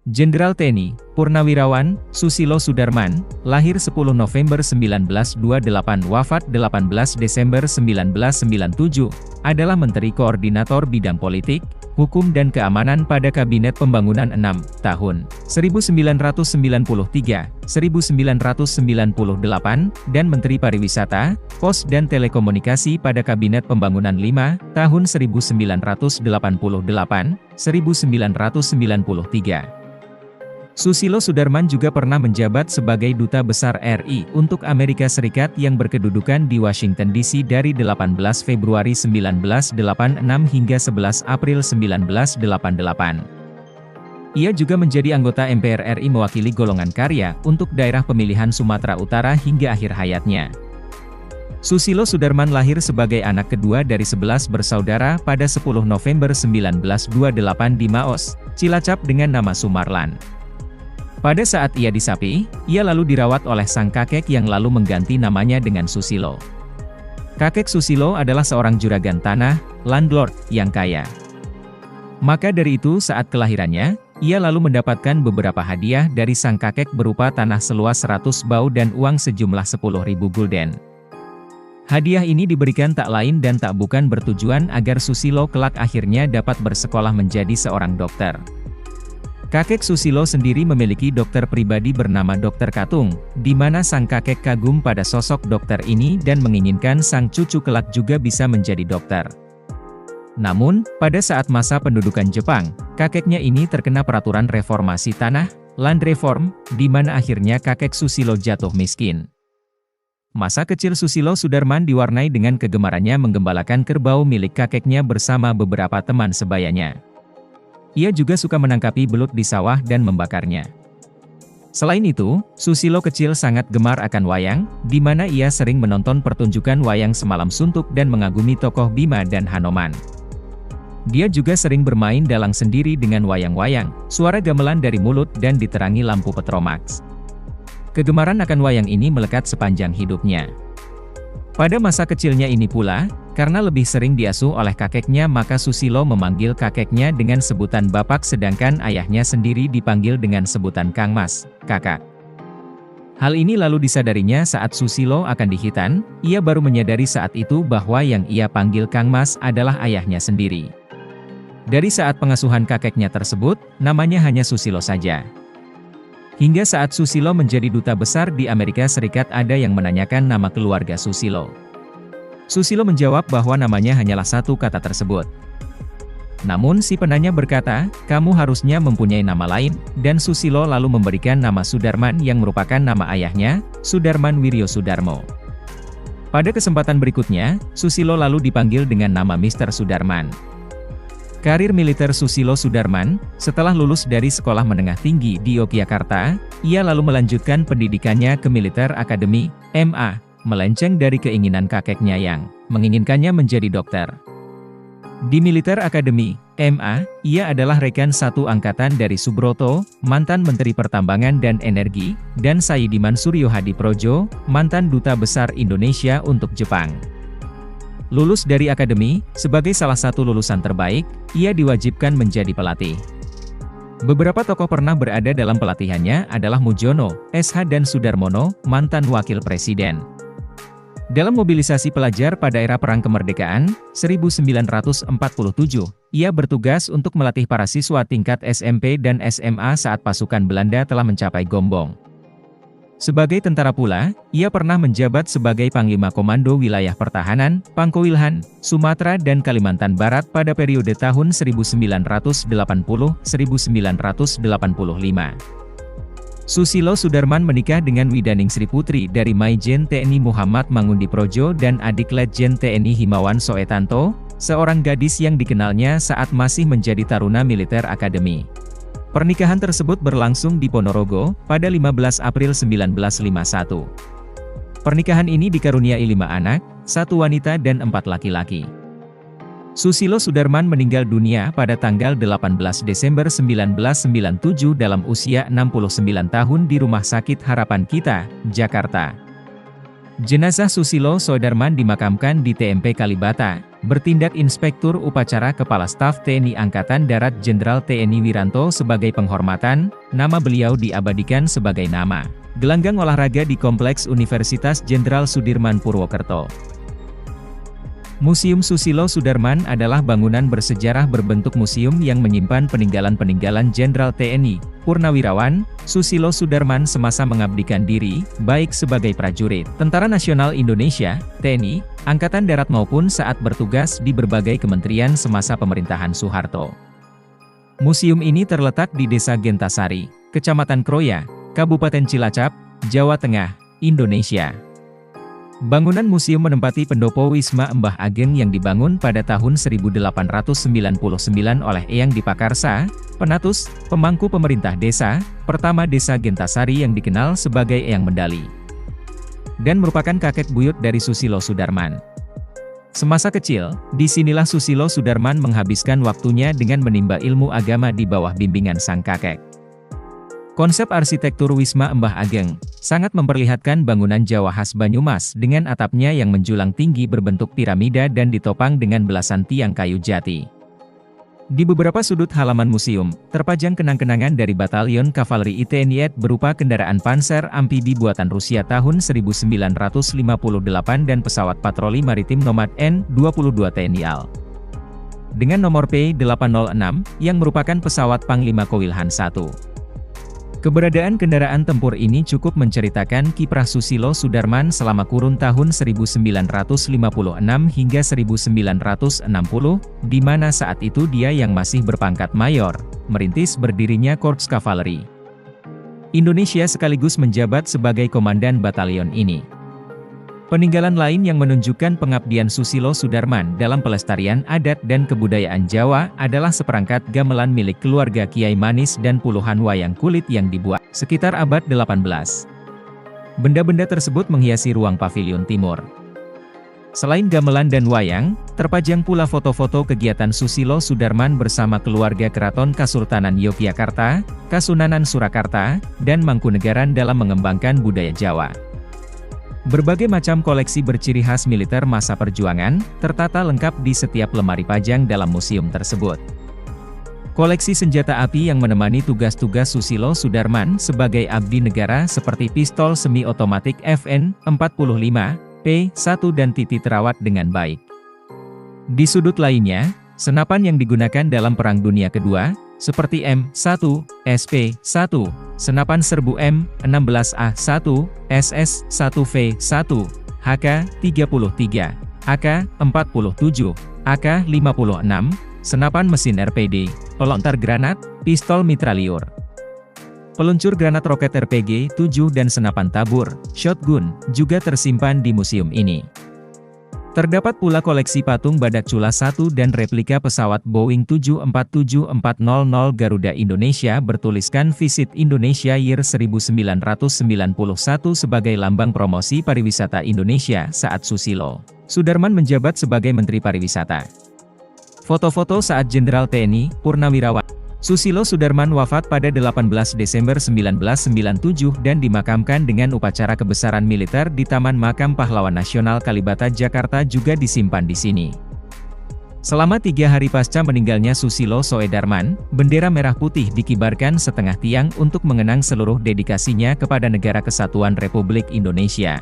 Jenderal TNI, Purnawirawan, Susilo Sudarman, lahir 10 November 1928 wafat 18 Desember 1997, adalah Menteri Koordinator Bidang Politik, Hukum dan Keamanan pada Kabinet Pembangunan 6 tahun 1993, 1998, dan Menteri Pariwisata, Pos dan Telekomunikasi pada Kabinet Pembangunan 5 tahun 1988, 1993. Susilo Sudarman juga pernah menjabat sebagai Duta Besar RI untuk Amerika Serikat yang berkedudukan di Washington DC dari 18 Februari 1986 hingga 11 April 1988. Ia juga menjadi anggota MPR RI mewakili golongan karya untuk daerah pemilihan Sumatera Utara hingga akhir hayatnya. Susilo Sudarman lahir sebagai anak kedua dari 11 bersaudara pada 10 November 1928 di Maos, Cilacap dengan nama Sumarlan. Pada saat ia disapi, ia lalu dirawat oleh sang kakek yang lalu mengganti namanya dengan Susilo. Kakek Susilo adalah seorang juragan tanah, landlord, yang kaya. Maka dari itu saat kelahirannya, ia lalu mendapatkan beberapa hadiah dari sang kakek berupa tanah seluas 100 bau dan uang sejumlah 10.000 gulden. Hadiah ini diberikan tak lain dan tak bukan bertujuan agar Susilo kelak akhirnya dapat bersekolah menjadi seorang dokter. Kakek Susilo sendiri memiliki dokter pribadi bernama Dr. Katung, di mana sang kakek kagum pada sosok dokter ini dan menginginkan sang cucu kelak juga bisa menjadi dokter. Namun, pada saat masa pendudukan Jepang, kakeknya ini terkena peraturan reformasi tanah, land reform, di mana akhirnya kakek Susilo jatuh miskin. Masa kecil Susilo Sudarman diwarnai dengan kegemarannya menggembalakan kerbau milik kakeknya bersama beberapa teman sebayanya. Ia juga suka menangkapi belut di sawah dan membakarnya. Selain itu, Susilo kecil sangat gemar akan wayang, di mana ia sering menonton pertunjukan wayang semalam suntuk dan mengagumi tokoh Bima dan Hanoman. Dia juga sering bermain dalang sendiri dengan wayang-wayang, suara gamelan dari mulut dan diterangi lampu petromax. Kegemaran akan wayang ini melekat sepanjang hidupnya. Pada masa kecilnya ini pula, karena lebih sering diasuh oleh kakeknya maka Susilo memanggil kakeknya dengan sebutan bapak sedangkan ayahnya sendiri dipanggil dengan sebutan Kang Mas, kakak. Hal ini lalu disadarinya saat Susilo akan dihitan, ia baru menyadari saat itu bahwa yang ia panggil Kang Mas adalah ayahnya sendiri. Dari saat pengasuhan kakeknya tersebut, namanya hanya Susilo saja. Hingga saat Susilo menjadi duta besar di Amerika Serikat ada yang menanyakan nama keluarga Susilo. Susilo menjawab bahwa namanya hanyalah satu kata tersebut. Namun si penanya berkata, kamu harusnya mempunyai nama lain, dan Susilo lalu memberikan nama Sudarman yang merupakan nama ayahnya, Sudarman Wiryo Sudarmo. Pada kesempatan berikutnya, Susilo lalu dipanggil dengan nama Mr. Sudarman. Karir militer Susilo Sudarman, setelah lulus dari Sekolah Menengah Tinggi di Yogyakarta, ia lalu melanjutkan pendidikannya ke Militer Academy, MA, melenceng dari keinginan kakeknya yang menginginkannya menjadi dokter. Di Militer Academy, MA, ia adalah rekan satu angkatan dari Subroto, mantan Menteri Pertambangan dan Energi, dan Saidiman Suryo Hadiprojo, mantan Duta Besar Indonesia untuk Jepang. Lulus dari akademi, sebagai salah satu lulusan terbaik, ia diwajibkan menjadi pelatih. Beberapa tokoh pernah berada dalam pelatihannya adalah Mujono, SH dan Sudarmono, mantan wakil presiden. Dalam mobilisasi pelajar pada era Perang Kemerdekaan, 1947, ia bertugas untuk melatih para siswa tingkat SMP dan SMA saat pasukan Belanda telah mencapai Gombong. Sebagai tentara pula, ia pernah menjabat sebagai Panglima Komando Wilayah Pertahanan, Pangkowilhan, Sumatera dan Kalimantan Barat pada periode tahun 1980-1985. Susilo Sudarman menikah dengan Widaning Sri Putri dari Maijen TNI Muhammad Mangundiprojo dan adik Letjen TNI Himawan Soetanto, seorang gadis yang dikenalnya saat masih menjadi taruna militer akademi. Pernikahan tersebut berlangsung di Ponorogo, pada 15 April 1951. Pernikahan ini dikaruniai 5 anak, 1 wanita dan 4 laki-laki. Susilo Sudarman meninggal dunia pada tanggal 18 Desember 1997 dalam usia 69 tahun di Rumah Sakit Harapan Kita, Jakarta. Jenazah Susilo Sudarman dimakamkan di TMP Kalibata, Bertindak Inspektur Upacara Kepala Staf TNI Angkatan Darat Jenderal TNI Wiranto sebagai penghormatan, nama beliau diabadikan sebagai nama gelanggang olahraga di Kompleks Universitas Jenderal Sudirman Purwokerto. Museum Susilo Sudarman adalah bangunan bersejarah berbentuk museum yang menyimpan peninggalan-peninggalan Jenderal TNI, Purnawirawan, Susilo Sudarman semasa mengabdikan diri, baik sebagai prajurit, Tentara Nasional Indonesia, TNI, Angkatan Darat maupun saat bertugas di berbagai kementerian semasa pemerintahan Soeharto. Museum ini terletak di Desa Gentasari, Kecamatan Kroya, Kabupaten Cilacap, Jawa Tengah, Indonesia. Bangunan museum menempati pendopo Wisma Mbah Ageng yang dibangun pada tahun 1899 oleh Eyang Dipakarsa, Penatus, pemangku pemerintah desa, pertama Desa Gentasari yang dikenal sebagai Eyang Mendali, dan merupakan kakek buyut dari Susilo Sudarman. Semasa kecil, disinilah Susilo Sudarman menghabiskan waktunya dengan menimba ilmu agama di bawah bimbingan sang kakek. Konsep arsitektur Wisma Mbah Ageng sangat memperlihatkan bangunan Jawa khas Banyumas dengan atapnya yang menjulang tinggi berbentuk piramida dan ditopang dengan belasan tiang kayu jati. Di beberapa sudut halaman museum, terpajang kenang-kenangan dari Batalion Kavaleri TNI berupa kendaraan panser amfibi buatan Rusia tahun 1958 dan pesawat patroli maritim Nomad N-22 TNI AL dengan nomor P806 yang merupakan pesawat Panglima Kowilhan I. Keberadaan kendaraan tempur ini cukup menceritakan kiprah Susilo Sudarman selama kurun tahun 1956 hingga 1960, di mana saat itu dia yang masih berpangkat mayor, merintis berdirinya Korps Kavaleri Indonesia sekaligus menjabat sebagai komandan batalion ini. Peninggalan lain yang menunjukkan pengabdian Susilo Sudarman dalam pelestarian adat dan kebudayaan Jawa adalah seperangkat gamelan milik keluarga Kiai Manis dan puluhan wayang kulit yang dibuat sekitar abad 18. Benda-benda tersebut menghiasi ruang pavilion timur. Selain gamelan dan wayang, terpajang pula foto-foto kegiatan Susilo Sudarman bersama keluarga Keraton Kasultanan Yogyakarta, Kasunanan Surakarta, dan Mangkunegaran dalam mengembangkan budaya Jawa. Berbagai macam koleksi berciri khas militer masa perjuangan, tertata lengkap di setiap lemari pajang dalam museum tersebut. Koleksi senjata api yang menemani tugas-tugas Susilo Sudarman sebagai abdi negara seperti pistol semi-otomatik FN-45, P1 dan Titi terawat dengan baik. Di sudut lainnya, senapan yang digunakan dalam Perang Dunia Kedua, seperti M1, SP1, senapan serbu M16A1, SS1V1, HK33, AK47, AK56, senapan mesin RPD, pelontar granat, pistol mitraliur, peluncur granat roket RPG-7 dan senapan tabur, shotgun, juga tersimpan di museum ini. Terdapat pula koleksi patung Badak Cula 1 dan replika pesawat Boeing 747-400 Garuda Indonesia bertuliskan Visit Indonesia Year 1991 sebagai lambang promosi pariwisata Indonesia saat Susilo Sudarman menjabat sebagai Menteri Pariwisata. Foto-foto saat Jenderal TNI, Purnawirawan Susilo Sudarman wafat pada 18 Desember 1997 dan dimakamkan dengan upacara kebesaran militer di Taman Makam Pahlawan Nasional Kalibata, Jakarta juga disimpan di sini. Selama 3 hari pasca meninggalnya Susilo Soedarman, bendera merah putih dikibarkan setengah tiang untuk mengenang seluruh dedikasinya kepada Negara Kesatuan Republik Indonesia.